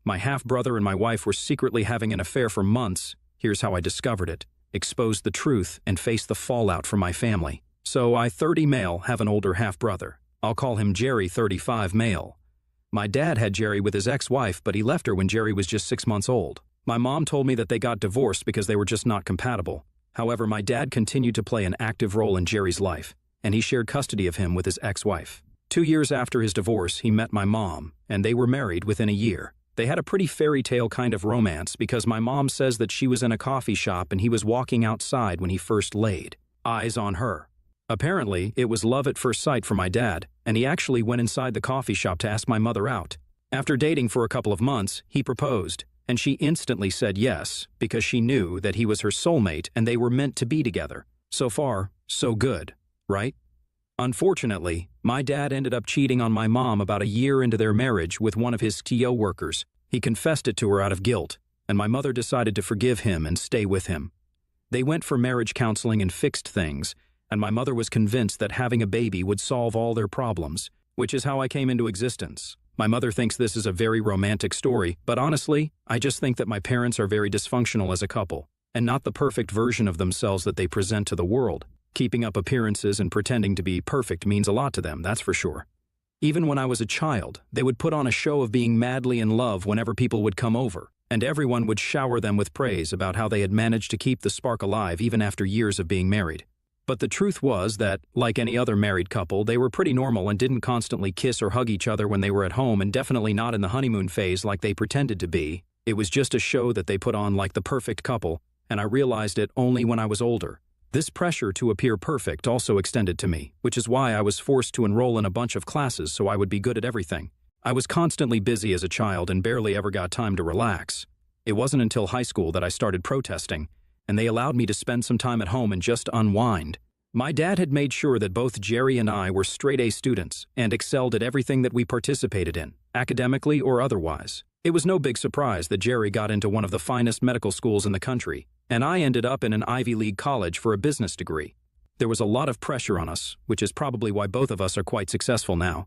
My half-brother and my wife were secretly having an affair for months. Here's how I discovered it, exposed the truth, and faced the fallout from my family. So I, 30 male, have an older half-brother. I'll call him Jerry, 35 male. My dad had Jerry with his ex-wife, but he left her when Jerry was just 6 months old. My mom told me that they got divorced because they were just not compatible. However, my dad continued to play an active role in Jerry's life, and he shared custody of him with his ex-wife. 2 years after his divorce, he met my mom, and they were married within a year. They had a pretty fairy tale kind of romance because my mom says that she was in a coffee shop and he was walking outside when he first laid eyes on her. Apparently, it was love at first sight for my dad, and he actually went inside the coffee shop to ask my mother out. After dating for a couple of months, he proposed, and she instantly said yes because she knew that he was her soulmate and they were meant to be together. So far, so good, right? Unfortunately, my dad ended up cheating on my mom about a year into their marriage with one of his TO workers. He confessed it to her out of guilt, and my mother decided to forgive him and stay with him. They went for marriage counseling and fixed things, and my mother was convinced that having a baby would solve all their problems, which is how I came into existence. My mother thinks this is a very romantic story, but honestly, I just think that my parents are very dysfunctional as a couple, and not the perfect version of themselves that they present to the world. Keeping up appearances and pretending to be perfect means a lot to them, that's for sure. Even when I was a child, they would put on a show of being madly in love whenever people would come over, and everyone would shower them with praise about how they had managed to keep the spark alive even after years of being married. But the truth was that, like any other married couple, they were pretty normal and didn't constantly kiss or hug each other when they were at home, and definitely not in the honeymoon phase like they pretended to be. It was just a show that they put on like the perfect couple, and I realized it only when I was older. This pressure to appear perfect also extended to me, which is why I was forced to enroll in a bunch of classes so I would be good at everything. I was constantly busy as a child and barely ever got time to relax. It wasn't until high school that I started protesting, and they allowed me to spend some time at home and just unwind. My dad had made sure that both Jerry and I were straight-A students and excelled at everything that we participated in, academically or otherwise. It was no big surprise that Jerry got into one of the finest medical schools in the country, and I ended up in an Ivy League college for a business degree. There was a lot of pressure on us, which is probably why both of us are quite successful now.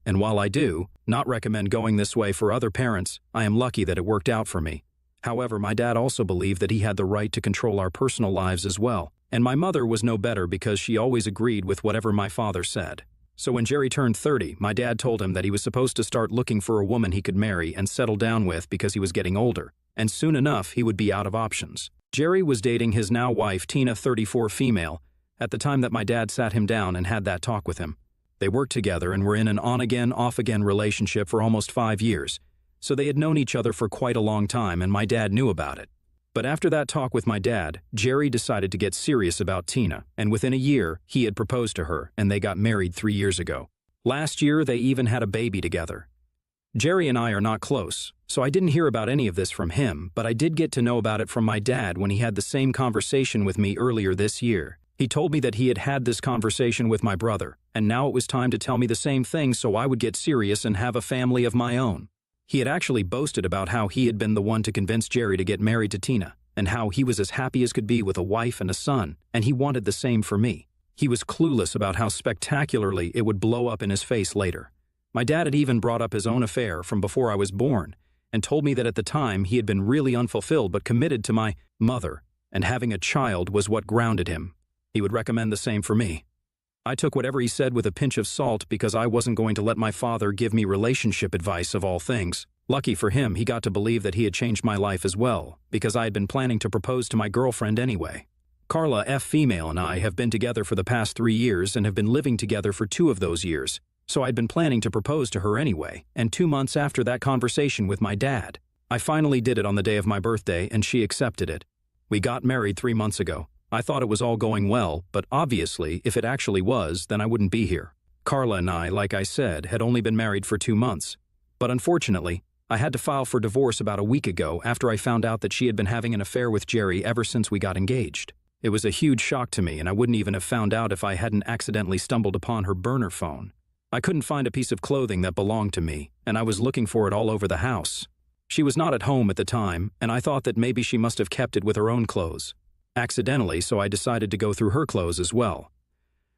And while I do not recommend going this way for other parents, I am lucky that it worked out for me. However, my dad also believed that he had the right to control our personal lives as well, and my mother was no better because she always agreed with whatever my father said. So when Jerry turned 30, my dad told him that he was supposed to start looking for a woman he could marry and settle down with because he was getting older, and soon enough he would be out of options. Jerry was dating his now wife, Tina, 34 female, at the time that my dad sat him down and had that talk with him. They worked together and were in an on-again, off-again relationship for almost 5 years, so they had known each other for quite a long time and my dad knew about it. But after that talk with my dad, Jerry decided to get serious about Tina, and within a year, he had proposed to her and they got married 3 years ago. Last year, they even had a baby together. Jerry and I are not close, so I didn't hear about any of this from him, but I did get to know about it from my dad when he had the same conversation with me earlier this year. He told me that he had had this conversation with my brother, and now it was time to tell me the same thing so I would get serious and have a family of my own. He had actually boasted about how he had been the one to convince Jerry to get married to Tina, and how he was as happy as could be with a wife and a son, and he wanted the same for me. He was clueless about how spectacularly it would blow up in his face later. My dad had even brought up his own affair from before I was born, and told me that at the time he had been really unfulfilled but committed to my mother, and having a child was what grounded him. He would recommend the same for me. I took whatever he said with a pinch of salt because I wasn't going to let my father give me relationship advice of all things. Lucky for him, he got to believe that he had changed my life as well, because I had been planning to propose to my girlfriend anyway. Carla, F female, and I have been together for the past 3 years and have been living together for 2 of those years. So I'd been planning to propose to her anyway, and 2 months after that conversation with my dad, I finally did it on the day of my birthday and she accepted it. We got married 3 months ago. I thought it was all going well, but obviously, if it actually was, then I wouldn't be here. Carla and I, like I said, had only been married for 2 months. But unfortunately, I had to file for divorce about a week ago after I found out that she had been having an affair with Jerry ever since we got engaged. It was a huge shock to me, and I wouldn't even have found out if I hadn't accidentally stumbled upon her burner phone. I couldn't find a piece of clothing that belonged to me, and I was looking for it all over the house. She was not at home at the time, and I thought that maybe she must have kept it with her own clothes. Accidentally, so I decided to go through her clothes as well.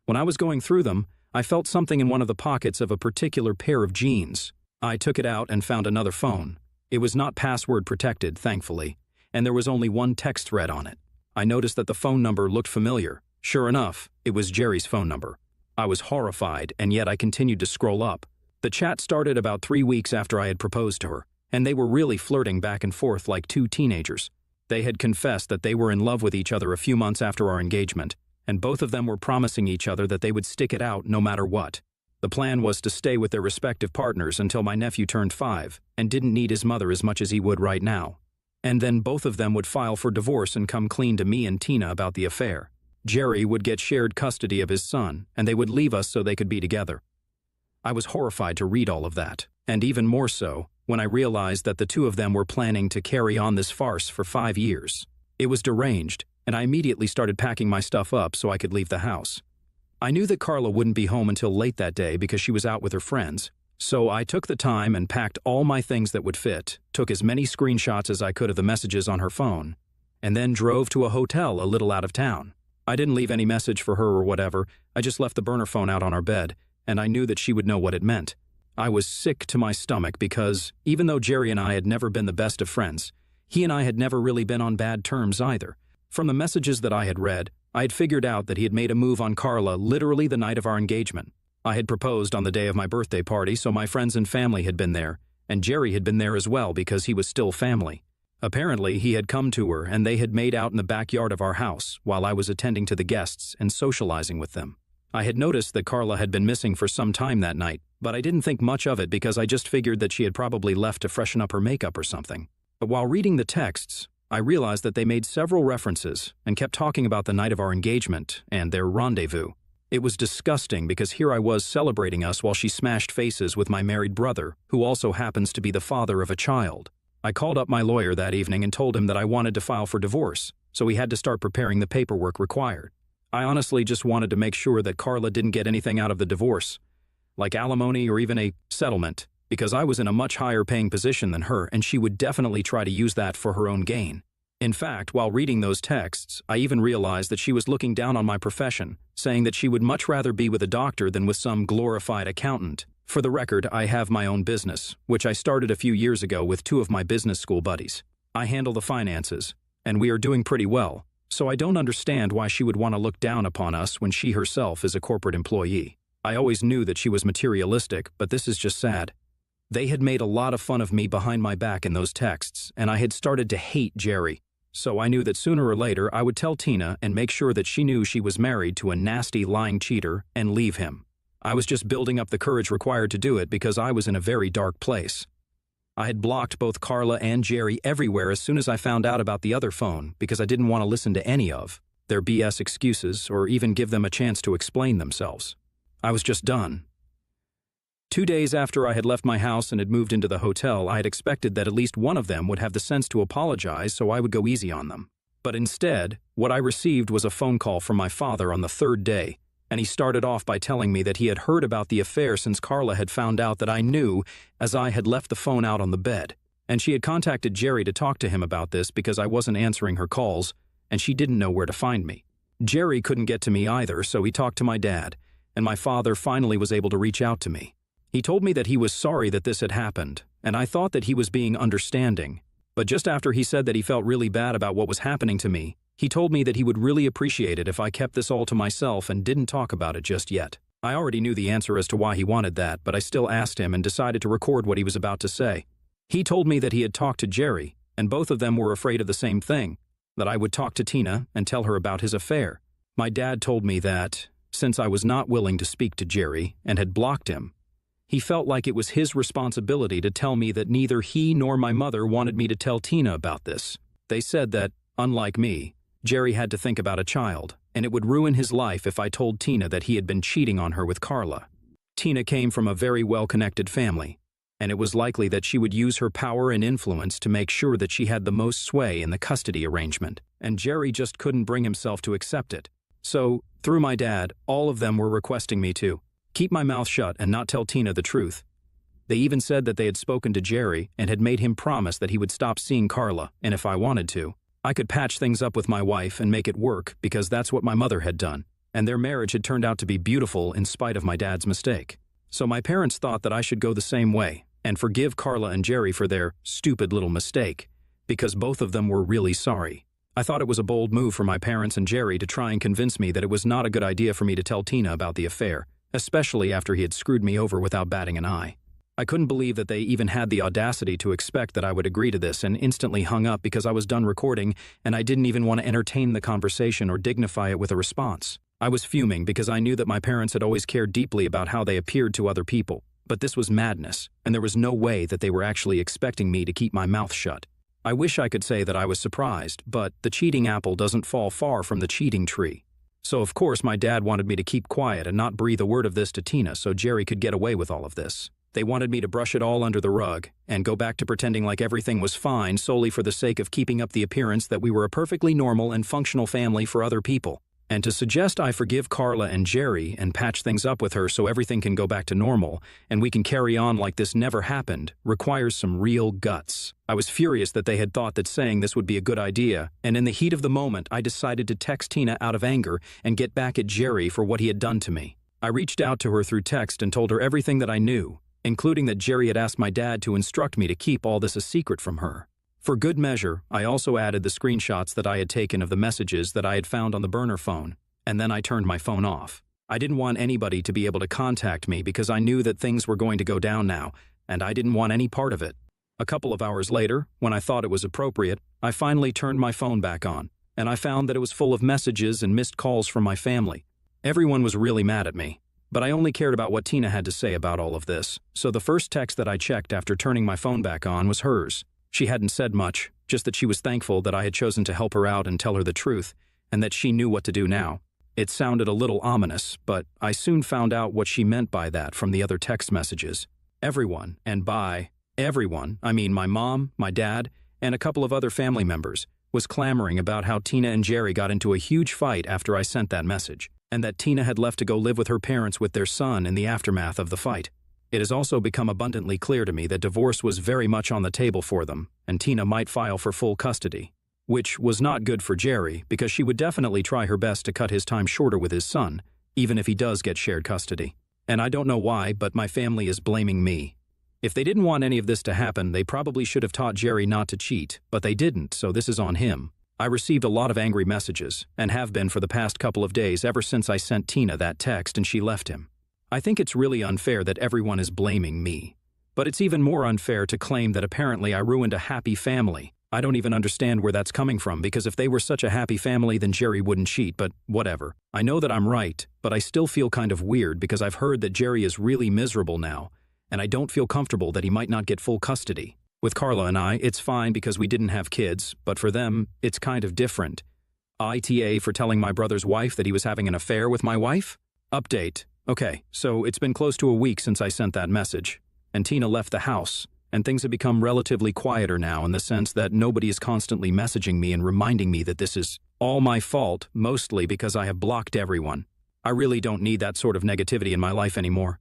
When I was going through them, I felt something in one of the pockets of a particular pair of jeans. I took it out and found another phone. It was not password protected, thankfully, and there was only one text thread on it. I noticed that the phone number looked familiar. Sure enough, it was Jerry's phone number. I was horrified, and yet I continued to scroll up. The chat started about 3 weeks after I had proposed to her, and they were really flirting back and forth like two teenagers. They had confessed that they were in love with each other a few months after our engagement, and both of them were promising each other that they would stick it out no matter what. The plan was to stay with their respective partners until my nephew turned 5 and didn't need his mother as much as he would right now. And then both of them would file for divorce and come clean to me and Tina about the affair. Jerry would get shared custody of his son, and they would leave us so they could be together. I was horrified to read all of that, and even more so when I realized that the two of them were planning to carry on this farce for 5 years. It was deranged, and I immediately started packing my stuff up so I could leave the house. I knew that Carla wouldn't be home until late that day because she was out with her friends, so I took the time and packed all my things that would fit, took as many screenshots as I could of the messages on her phone, and then drove to a hotel a little out of town. I didn't leave any message for her or whatever, I just left the burner phone out on our bed, and I knew that she would know what it meant. I was sick to my stomach because, even though Jerry and I had never been the best of friends, he and I had never really been on bad terms either. From the messages that I had read, I had figured out that he had made a move on Carla literally the night of our engagement. I had proposed on the day of my birthday party, so my friends and family had been there, and Jerry had been there as well because he was still family. Apparently, he had come to her and they had made out in the backyard of our house while I was attending to the guests and socializing with them. I had noticed that Carla had been missing for some time that night, but I didn't think much of it because I just figured that she had probably left to freshen up her makeup or something. But while reading the texts, I realized that they made several references and kept talking about the night of our engagement and their rendezvous. It was disgusting because here I was celebrating us while she smashed faces with my married brother, who also happens to be the father of a child. I called up my lawyer that evening and told him that I wanted to file for divorce, so he had to start preparing the paperwork required. I honestly just wanted to make sure that Carla didn't get anything out of the divorce, like alimony or even a settlement, because I was in a much higher paying position than her and she would definitely try to use that for her own gain. In fact, while reading those texts, I even realized that she was looking down on my profession, saying that she would much rather be with a doctor than with some glorified accountant. For the record, I have my own business, which I started a few years ago with 2 of my business school buddies. I handle the finances, and we are doing pretty well, so I don't understand why she would want to look down upon us when she herself is a corporate employee. I always knew that she was materialistic, but this is just sad. They had made a lot of fun of me behind my back in those texts, and I had started to hate Jerry. So I knew that sooner or later I would tell Tina and make sure that she knew she was married to a nasty, lying cheater and leave him. I was just building up the courage required to do it because I was in a very dark place. I had blocked both Carla and Jerry everywhere as soon as I found out about the other phone because I didn't want to listen to any of their BS excuses or even give them a chance to explain themselves. I was just done. 2 days after I had left my house and had moved into the hotel, I had expected that at least one of them would have the sense to apologize so I would go easy on them. But instead, what I received was a phone call from my father on the 3rd day, and he started off by telling me that he had heard about the affair since Carla had found out that I knew as I had left the phone out on the bed, and she had contacted Jerry to talk to him about this because I wasn't answering her calls, and she didn't know where to find me. Jerry couldn't get to me either, so he talked to my dad, and my father finally was able to reach out to me. He told me that he was sorry that this had happened, and I thought that he was being understanding. But just after he said that he felt really bad about what was happening to me, he told me that he would really appreciate it if I kept this all to myself and didn't talk about it just yet. I already knew the answer as to why he wanted that, but I still asked him and decided to record what he was about to say. He told me that he had talked to Jerry, and both of them were afraid of the same thing, that I would talk to Tina and tell her about his affair. My dad told me that, since I was not willing to speak to Jerry and had blocked him, he felt like it was his responsibility to tell me that neither he nor my mother wanted me to tell Tina about this. They said that, unlike me, Jerry had to think about a child, and it would ruin his life if I told Tina that he had been cheating on her with Carla. Tina came from a very well-connected family, and it was likely that she would use her power and influence to make sure that she had the most sway in the custody arrangement, and Jerry just couldn't bring himself to accept it. So, through my dad, all of them were requesting me to keep my mouth shut and not tell Tina the truth. They even said that they had spoken to Jerry and had made him promise that he would stop seeing Carla, and if I wanted to, I could patch things up with my wife and make it work because that's what my mother had done, and their marriage had turned out to be beautiful in spite of my dad's mistake. So my parents thought that I should go the same way and forgive Carla and Jerry for their stupid little mistake, because both of them were really sorry. I thought it was a bold move for my parents and Jerry to try and convince me that it was not a good idea for me to tell Tina about the affair, especially after he had screwed me over without batting an eye. I couldn't believe that they even had the audacity to expect that I would agree to this, and instantly hung up because I was done recording and I didn't even want to entertain the conversation or dignify it with a response. I was fuming because I knew that my parents had always cared deeply about how they appeared to other people, but this was madness, and there was no way that they were actually expecting me to keep my mouth shut. I wish I could say that I was surprised, but the cheating apple doesn't fall far from the cheating tree. So of course my dad wanted me to keep quiet and not breathe a word of this to Tina so Jerry could get away with all of this. They wanted me to brush it all under the rug and go back to pretending like everything was fine solely for the sake of keeping up the appearance that we were a perfectly normal and functional family for other people. And to suggest I forgive Carla and Jerry and patch things up with her so everything can go back to normal and we can carry on like this never happened requires some real guts. I was furious that they had thought that saying this would be a good idea, and in the heat of the moment I decided to text Tina out of anger and get back at Jerry for what he had done to me. I reached out to her through text and told her everything that I knew, including that Jerry had asked my dad to instruct me to keep all this a secret from her. For good measure, I also added the screenshots that I had taken of the messages that I had found on the burner phone, and then I turned my phone off. I didn't want anybody to be able to contact me because I knew that things were going to go down now, and I didn't want any part of it. A couple of hours later, when I thought it was appropriate, I finally turned my phone back on, and I found that it was full of messages and missed calls from my family. Everyone was really mad at me, but I only cared about what Tina had to say about all of this, so the first text that I checked after turning my phone back on was hers. She hadn't said much, just that she was thankful that I had chosen to help her out and tell her the truth, and that she knew what to do now. It sounded a little ominous, but I soon found out what she meant by that from the other text messages. Everyone, and by everyone, I mean my mom, my dad, and a couple of other family members, was clamoring about how Tina and Jerry got into a huge fight after I sent that message, and that Tina had left to go live with her parents with their son in the aftermath of the fight. It has also become abundantly clear to me that divorce was very much on the table for them, and Tina might file for full custody, which was not good for Jerry because she would definitely try her best to cut his time shorter with his son, even if he does get shared custody. And I don't know why, but my family is blaming me. If they didn't want any of this to happen, they probably should have taught Jerry not to cheat, but they didn't, so this is on him. I received a lot of angry messages, and have been for the past couple of days ever since I sent Tina that text and she left him. I think it's really unfair that everyone is blaming me. But it's even more unfair to claim that apparently I ruined a happy family. I don't even understand where that's coming from, because if they were such a happy family then Jerry wouldn't cheat, but whatever. I know that I'm right, but I still feel kind of weird because I've heard that Jerry is really miserable now, and I don't feel comfortable that he might not get full custody. With Carla and I, it's fine because we didn't have kids, but for them, it's kind of different. ITA for telling my brother's wife that he was having an affair with my wife? Update. Okay, so it's been close to a week since I sent that message, and Tina left the house, and things have become relatively quieter now in the sense that nobody is constantly messaging me and reminding me that this is all my fault, mostly because I have blocked everyone. I really don't need that sort of negativity in my life anymore.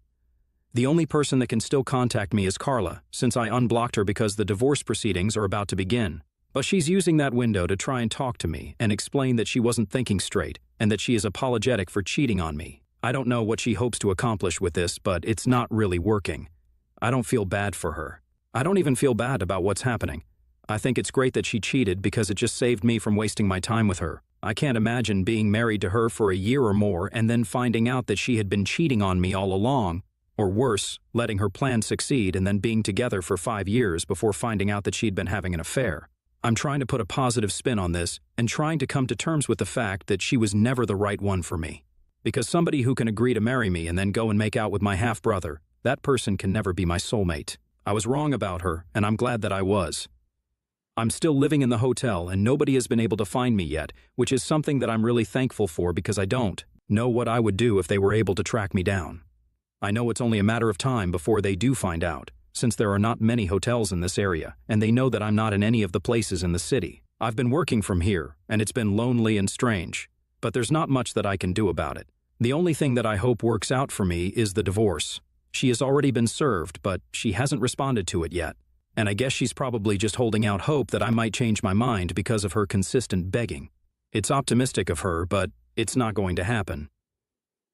The only person that can still contact me is Carla, since I unblocked her because the divorce proceedings are about to begin. But she's using that window to try and talk to me and explain that she wasn't thinking straight and that she is apologetic for cheating on me. I don't know what she hopes to accomplish with this, but it's not really working. I don't feel bad for her. I don't even feel bad about what's happening. I think it's great that she cheated because it just saved me from wasting my time with her. I can't imagine being married to her for a year or more and then finding out that she had been cheating on me all along, or worse, letting her plan succeed and then being together for 5 years before finding out that she'd been having an affair. I'm trying to put a positive spin on this and trying to come to terms with the fact that she was never the right one for me. Because somebody who can agree to marry me and then go and make out with my half-brother, that person can never be my soulmate. I was wrong about her, and I'm glad that I was. I'm still living in the hotel, and nobody has been able to find me yet, which is something that I'm really thankful for because I don't know what I would do if they were able to track me down. I know it's only a matter of time before they do find out, since there are not many hotels in this area, and they know that I'm not in any of the places in the city. I've been working from here, and it's been lonely and strange, but there's not much that I can do about it. The only thing that I hope works out for me is the divorce. She has already been served, but she hasn't responded to it yet. And I guess she's probably just holding out hope that I might change my mind because of her consistent begging. It's optimistic of her, but it's not going to happen.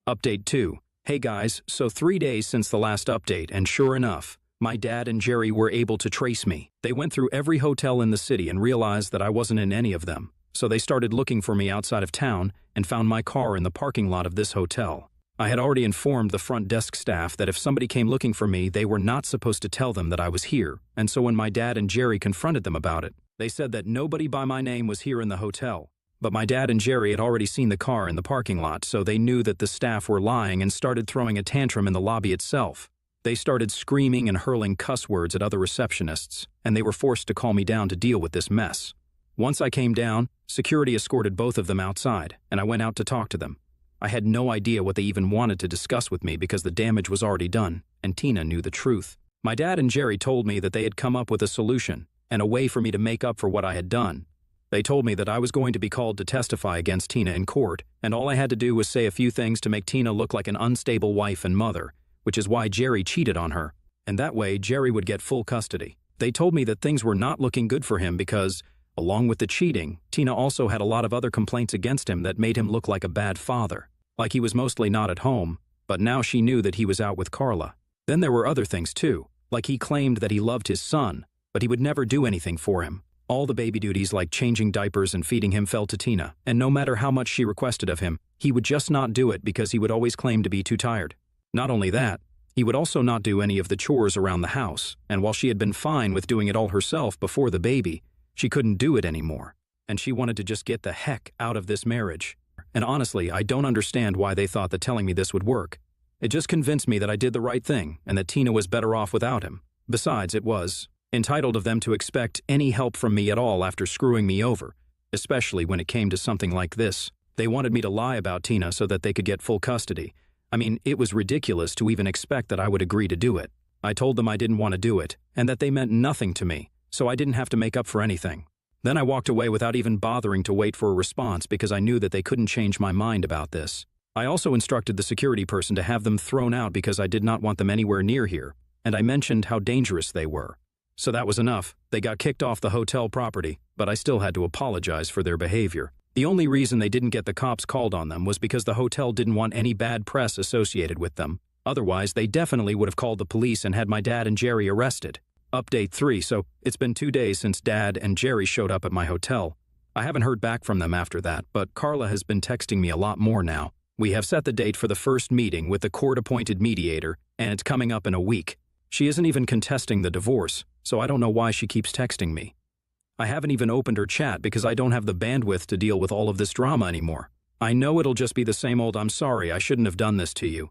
Update 2. Hey guys, so 3 days since the last update, and sure enough, My dad and Jerry were able to trace me. They went through every hotel in the city and realized that I wasn't in any of them. So they started looking for me outside of town and found my car in the parking lot of this hotel. I had already informed the front desk staff that if somebody came looking for me, they were not supposed to tell them that I was here, and so when my dad and Jerry confronted them about it, they said that nobody by my name was here in the hotel. But my dad and Jerry had already seen the car in the parking lot, so they knew that the staff were lying and started throwing a tantrum in the lobby itself. They started screaming and hurling cuss words at other receptionists, and they were forced to calm me down to deal with this mess. Once I came down, security escorted both of them outside, and I went out to talk to them. I had no idea what they even wanted to discuss with me because the damage was already done, and Tina knew the truth. My dad and Jerry told me that they had come up with a solution and a way for me to make up for what I had done. They told me that I was going to be called to testify against Tina in court, and all I had to do was say a few things to make Tina look like an unstable wife and mother, which is why Jerry cheated on her, and that way Jerry would get full custody. They told me that things were not looking good for him because, along with the cheating, Tina also had a lot of other complaints against him that made him look like a bad father. Like he was mostly not at home, but now she knew that he was out with Carla. Then there were other things too, like he claimed that he loved his son, but he would never do anything for him. All the baby duties like changing diapers and feeding him fell to Tina, and no matter how much she requested of him, he would just not do it because he would always claim to be too tired. Not only that, he would also not do any of the chores around the house, and while she had been fine with doing it all herself before the baby, she couldn't do it anymore, and she wanted to just get the heck out of this marriage. And honestly, I don't understand why they thought that telling me this would work. It just convinced me that I did the right thing and that Tina was better off without him. Besides, it was entitled of them to expect any help from me at all after screwing me over, especially when it came to something like this. They wanted me to lie about Tina so that they could get full custody. I mean, it was ridiculous to even expect that I would agree to do it. I told them I didn't want to do it and that they meant nothing to me, so I didn't have to make up for anything. Then I walked away without even bothering to wait for a response because I knew that they couldn't change my mind about this. I also instructed the security person to have them thrown out because I did not want them anywhere near here, and I mentioned how dangerous they were. So that was enough. They got kicked off the hotel property, but I still had to apologize for their behavior. The only reason they didn't get the cops called on them was because the hotel didn't want any bad press associated with them. Otherwise, they definitely would have called the police and had my dad and Jerry arrested. Update 3, so it's been 2 days since Dad and Jerry showed up at my hotel. I haven't heard back from them after that, but Carla has been texting me a lot more now. We have set the date for the first meeting with the court-appointed mediator, and it's coming up in a week. She isn't even contesting the divorce, so I don't know why she keeps texting me. I haven't even opened her chat because I don't have the bandwidth to deal with all of this drama anymore. I know it'll just be the same old "I'm sorry, I shouldn't have done this to you."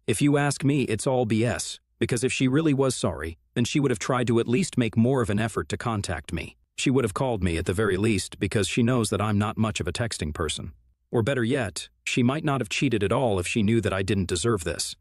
If you ask me, it's all BS. Because if she really was sorry, then she would have tried to at least make more of an effort to contact me. She would have called me at the very least because she knows that I'm not much of a texting person. Or better yet, she might not have cheated at all if she knew that I didn't deserve this.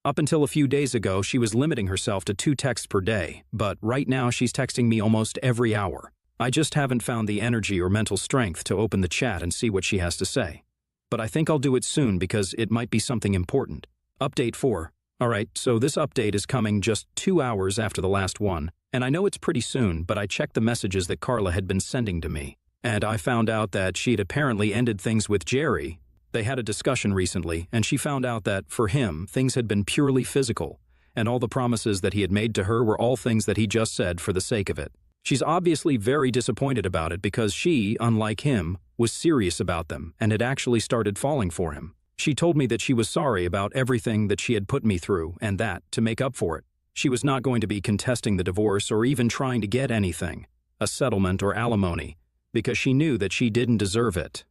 Up until a few days ago, she was limiting herself to 2 texts per day, but right now she's texting me almost every hour. I just haven't found the energy or mental strength to open the chat and see what she has to say. But I think I'll do it soon because it might be something important. Update 4. Alright, so this update is coming just 2 hours after the last one, and I know it's pretty soon, but I checked the messages that Carla had been sending to me, and I found out that she'd apparently ended things with Jerry. They had a discussion recently, and she found out that, for him, things had been purely physical, and all the promises that he had made to her were all things that he just said for the sake of it. She's obviously very disappointed about it because she, unlike him, was serious about them and had actually started falling for him. She told me that she was sorry about everything that she had put me through and that, to make up for it, she was not going to be contesting the divorce or even trying to get anything, a settlement or alimony, because she knew that she didn't deserve it.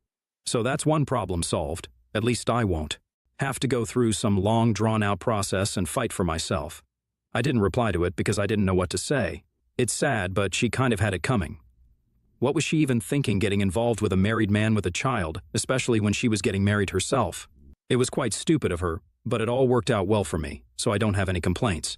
So that's one problem solved. At least I won't have to go through some long drawn-out process and fight for myself. I didn't reply to it because I didn't know what to say. It's sad, but she kind of had it coming. What was she even thinking getting involved with a married man with a child, especially when she was getting married herself? It was quite stupid of her, but it all worked out well for me, so I don't have any complaints.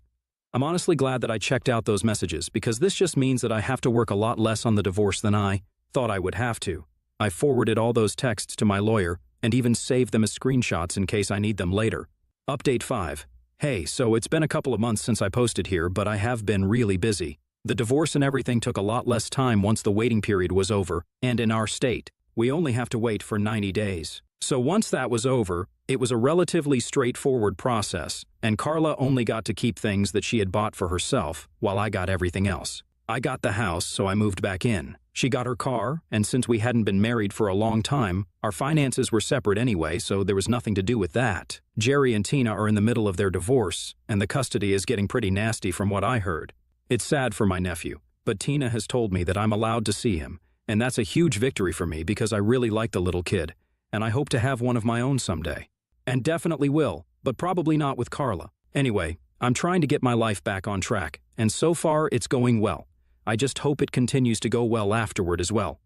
I'm honestly glad that I checked out those messages because this just means that I have to work a lot less on the divorce than I thought I would have to. I forwarded all those texts to my lawyer and even saved them as screenshots in case I need them later. Update 5. Hey, so it's been a couple of months since I posted here, but I have been really busy. The divorce and everything took a lot less time once the waiting period was over, and in our state, we only have to wait for 90 days. So once that was over, It was a relatively straightforward process, and Carla only got to keep things that she had bought for herself, while I got everything else. I got the house, so I moved back in. She got her car, and since we hadn't been married for a long time, our finances were separate anyway, so there was nothing to do with that. Jerry and Tina are in the middle of their divorce, and the custody is getting pretty nasty from what I heard. It's sad for my nephew, but Tina has told me that I'm allowed to see him, and that's a huge victory for me because I really like the little kid, and I hope to have one of my own someday. And definitely will, but probably not with Carla. Anyway, I'm trying to get my life back on track, and so far it's going well. I just hope it continues to go well afterward as well.